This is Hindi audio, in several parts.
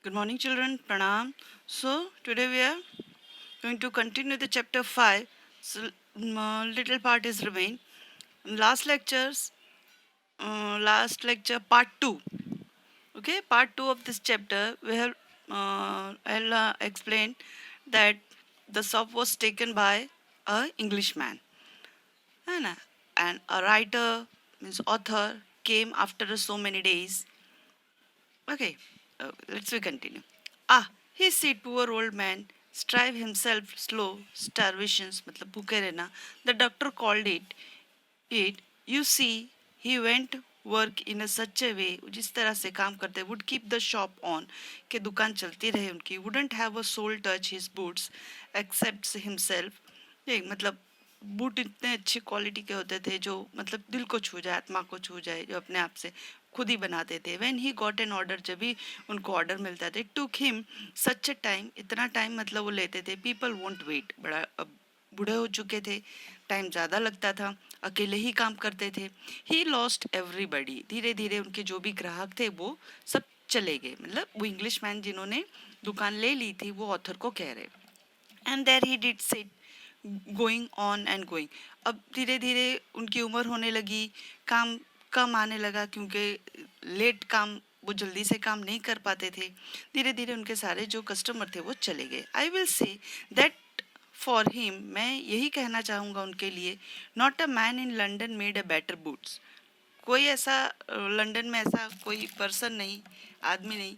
Good morning, children. Pranam. So, today we are going to continue the chapter 5. So, little part is remain. Last lecture, part 2. Okay, part 2 of this chapter, we have I'll explain that the shop was taken by a Englishman. है ना? And a writer, means author, came after so many days. Okay, let's we continue. Ah, he said, poor old man, strive himself slow, starvations, मतलब भूखे रहना. The doctor called it. You see, he went work in a such a way, जिस तरह से काम करते, would keep the shop on, कि दुकान चलती रहे उनकी, wouldn't have a soul touch his boots, except himself. देख मतलब बूट इतने अच्छी क्वालिटी के होते थे जो मतलब दिल को छू जाए, आत्मा को छू जाए, जो अपने आप से खुद ही बनाते थे. When he got an order, जब भी उनको ऑर्डर मिलता था, took him such a time, इतना टाइम मतलब वो लेते थे. पीपल वोंट वेट, बड़ा अब बूढ़े हो चुके थे, टाइम ज़्यादा लगता था, अकेले ही काम करते थे. ही लॉस्ट एवरीबडी, धीरे धीरे उनके जो भी ग्राहक थे वो सब चले गए. मतलब वो इंग्लिश मैन जिन्होंने दुकान ले ली थी वो ऑथर को कह रहे. And there he did sit going on and going. अब धीरे धीरे उनकी उम्र होने लगी, काम कम आने लगा क्योंकि लेट काम, वो जल्दी से काम नहीं कर पाते थे. धीरे धीरे उनके सारे जो कस्टमर थे वो चले गए. I will say that for him, मैं यही कहना चाहूँगा उनके लिए, not a man in London made a better boots. कोई ऐसा लंदन में ऐसा कोई पर्सन नहीं, आदमी नहीं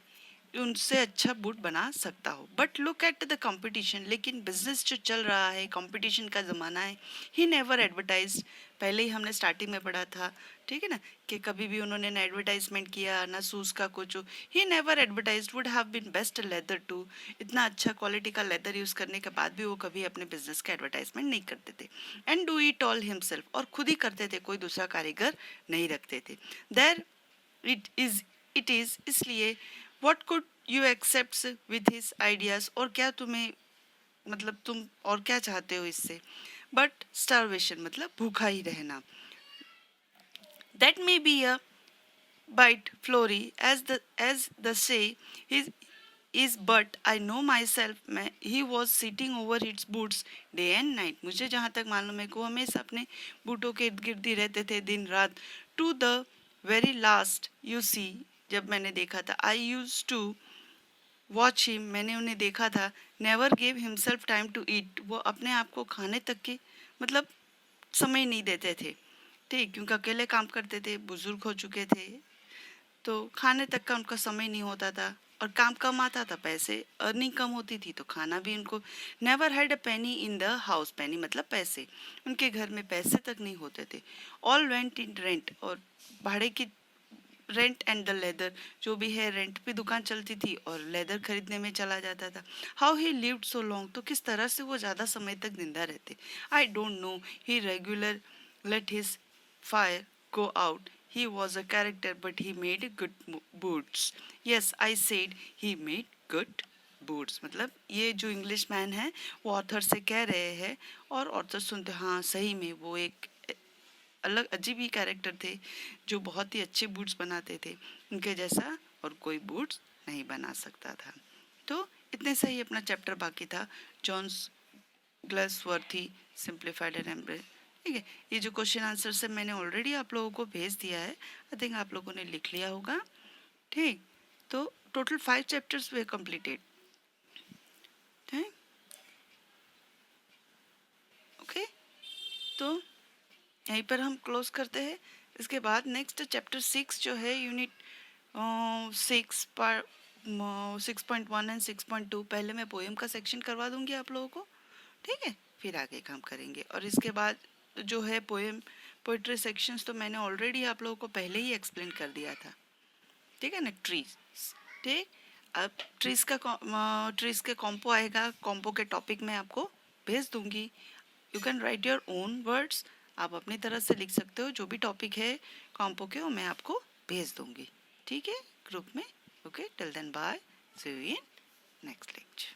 उनसे अच्छा बूट बना सकता हो. But look at the competition, लेकिन बिजनेस जो चल रहा है, कंपटीशन का ज़माना है. ही नेवर एडवर्टाइज, पहले ही हमने स्टार्टिंग में पढ़ा था, ठीक है ना, कि कभी भी उन्होंने ना एडवर्टाइजमेंट किया ना शूज़ का कुछ. He never advertise would have been best leather too, इतना अच्छा क्वालिटी का लेदर यूज़ करने के बाद भी वो कभी अपने बिजनेस का एडवर्टाइजमेंट नहीं करते थे. And do it all himself, और खुद ही करते थे, कोई दूसरा कारीगर नहीं रखते थे. देर इट इज़ इसलिए, what could you accept with his ideas, और क्या तुम्हें मतलब तुम और क्या चाहते हो इससे. बट स्टारवेशन मतलब भूखा ही रहना. That may be a bite flory as the say his is, but I know myself, मैं he was sitting over its boots day and night. मुझे जहाँ तक मालूम है कि वो हमेशा अपने बूटों के इर्द गिर्द ही रहते थे दिन रात. To the very last you see, जब मैंने देखा था, I use to watch him, मैंने उन्हें देखा था. Never gave himself time to eat, वो अपने आप को खाने तक के मतलब समय नहीं देते थे. ठीक, क्योंकि अकेले काम करते थे, बुजुर्ग हो चुके थे, तो खाने तक का उनका समय नहीं होता था. और काम कम आता था, पैसे अर्निंग कम होती थी, तो खाना भी उनको. Never had a penny in the house, penny मतलब पैसे, उनके घर में पैसे तक नहीं होते थे. ऑल वेंट इन रेंट, और भाड़े की रेंट एंड द लेदर, जो भी है रेंट पे दुकान चलती थी और लेदर खरीदने में चला जाता था. How he lived so long, तो किस तरह से वो ज़्यादा समय तक जिंदा रहते. I don't know. He regular late his fire go out. He was a character, but he made good boots. Yes, I said he made good boots. मतलब ये जो इंग्लिश मैन है वो ऑथर से कह रहे हैं, और ऑथर सुनते हाँ सही में वो एक अलग अजीब ही कैरेक्टर थे जो बहुत ही अच्छे बूट्स बनाते थे. उनके जैसा और कोई बूट्स नहीं बना सकता था. तो इतने से ही अपना चैप्टर बाकी था. John's Galsworthy simplified and embrace. ठीक है, ये जो क्वेश्चन आंसर से मैंने ऑलरेडी आप लोगों को भेज दिया है, आई थिंक आप लोगों ने लिख लिया होगा. ठीक, तो टोटल 5 चैप्टर्स वे कंप्लीटेड. ठीक, ओके, तो यहीं पर हम क्लोज करते हैं. इसके बाद नेक्स्ट चैप्टर 6 जो है, यूनिट 6 पर 6.1 एंड 6.2, पहले मैं पोएम का सेक्शन करवा दूंगी आप लोगों को. ठीक है, फिर आगे काम करेंगे. और इसके बाद जो है पोइट्री सेक्शंस, तो मैंने ऑलरेडी आप लोगों को पहले ही एक्सप्लेन कर दिया था. ठीक है ना, ट्रीज. ठीक, अब ट्रीज के कॉम्पो आएगा, कॉम्पो के टॉपिक मैं आपको भेज दूंगी. You can write your own words, आप अपनी तरह से लिख सकते हो. जो भी टॉपिक है कॉम्पो के वो मैं आपको भेज दूंगी. ठीक है, ग्रुप में. Okay, till then bye, see you in next lecture.